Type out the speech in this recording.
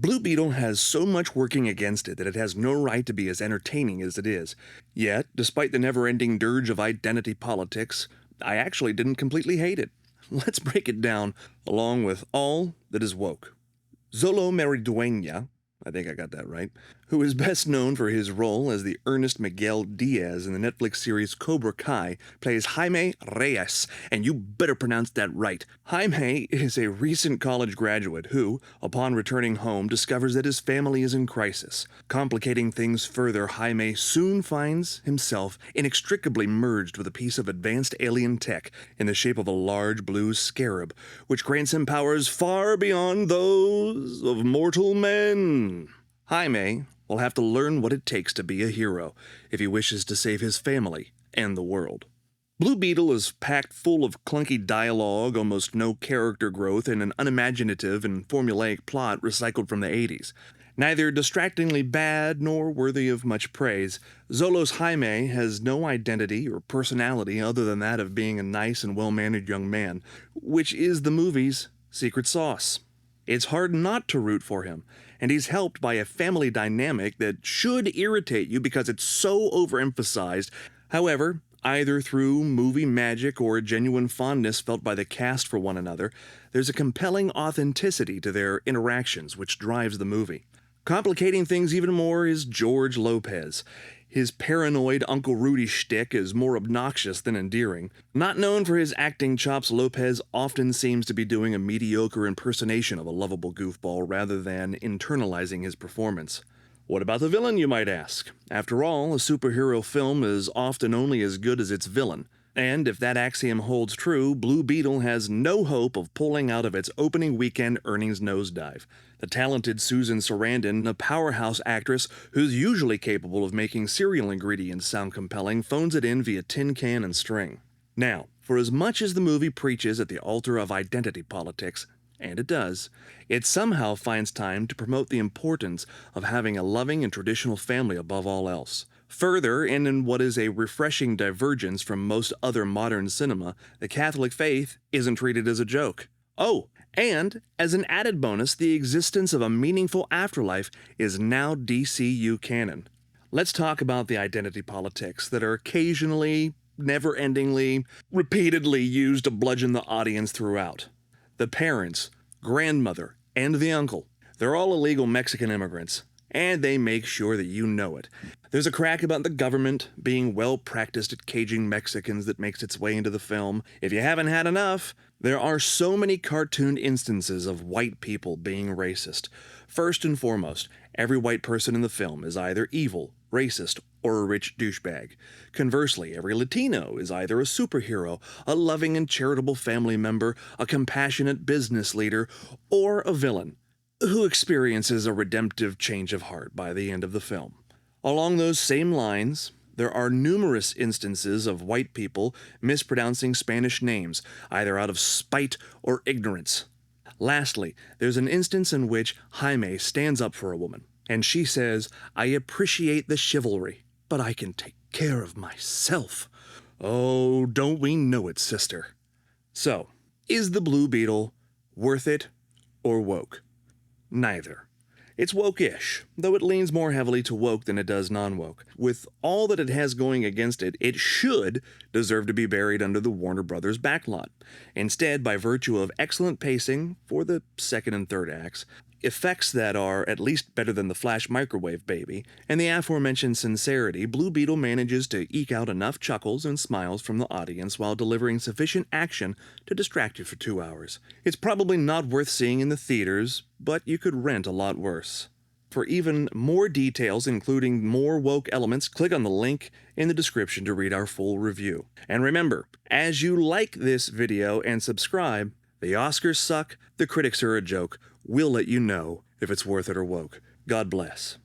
Blue Beetle has so much working against it that it has no right to be as entertaining as it is. Yet, despite the never-ending dirge of identity politics, I actually didn't completely hate it. Let's break it down, along with all that is woke. Zolo Meridueña, I think I got that right, who is best known for his role as the Ernest Miguel Diaz in the Netflix series Cobra Kai, plays Jaime Reyes, and you better pronounce that right. Jaime is a recent college graduate who, upon returning home, discovers that his family is in crisis. Complicating things further, Jaime soon finds himself inextricably merged with a piece of advanced alien tech in the shape of a large blue scarab, which grants him powers far beyond those of mortal men. Jaime will have to learn what it takes to be a hero if he wishes to save his family and the world. Blue Beetle is packed full of clunky dialogue, almost no character growth, and an unimaginative and formulaic plot recycled from the 80s. Neither distractingly bad nor worthy of much praise, Zolo's Jaime has no identity or personality other than that of being a nice and well-mannered young man, which is the movie's secret sauce. It's hard not to root for him, and he's helped by a family dynamic that should irritate you because it's so overemphasized. However, either through movie magic or a genuine fondness felt by the cast for one another, there's a compelling authenticity to their interactions which drives the movie. Complicating things even more is George Lopez. His paranoid Uncle Rudy shtick is more obnoxious than endearing. Not known for his acting chops, Lopez often seems to be doing a mediocre impersonation of a lovable goofball rather than internalizing his performance. What about the villain, you might ask? After all, a superhero film is often only as good as its villain. And if that axiom holds true, Blue Beetle has no hope of pulling out of its opening weekend earnings nosedive. The talented Susan Sarandon, a powerhouse actress who's usually capable of making cereal ingredients sound compelling, phones it in via tin can and string. Now, for as much as the movie preaches at the altar of identity politics, and it does, it somehow finds time to promote the importance of having a loving and traditional family above all else. Further, and in what is a refreshing divergence from most other modern cinema, the Catholic faith isn't treated as a joke. Oh, and as an added bonus, the existence of a meaningful afterlife is now DCU canon. Let's talk about the identity politics that are occasionally, never-endingly, repeatedly used to bludgeon the audience throughout. The parents, grandmother, and the uncle, they're all illegal Mexican immigrants, and they make sure that you know it. There's a crack about the government being well-practiced at caging Mexicans that makes its way into the film. If you haven't had enough, there are so many cartoon instances of white people being racist. First and foremost, every white person in the film is either evil, racist, or a rich douchebag. Conversely, every Latino is either a superhero, a loving and charitable family member, a compassionate business leader, or a villain who experiences a redemptive change of heart by the end of the film. Along those same lines, there are numerous instances of white people mispronouncing Spanish names, either out of spite or ignorance. Lastly, there's an instance in which Jaime stands up for a woman, and she says, "I appreciate the chivalry, but I can take care of myself." Oh, don't we know it, sister? So, is the Blue Beetle worth it or woke? Neither. It's woke-ish, though it leans more heavily to woke than it does non-woke. With all that it has going against it, it should deserve to be buried under the Warner Brothers backlot. Instead, by virtue of excellent pacing for the second and third acts, effects that are at least better than the Flash microwave baby, and the aforementioned sincerity, Blue Beetle manages to eke out enough chuckles and smiles from the audience while delivering sufficient action to distract you for 2 hours. It's probably not worth seeing in the theaters, but you could rent a lot worse. For even more details, including more woke elements, click on the link in the description to read our full review. And remember, as you like this video and subscribe, the Oscars suck, the critics are a joke. We'll let you know if it's worth it or woke. God bless.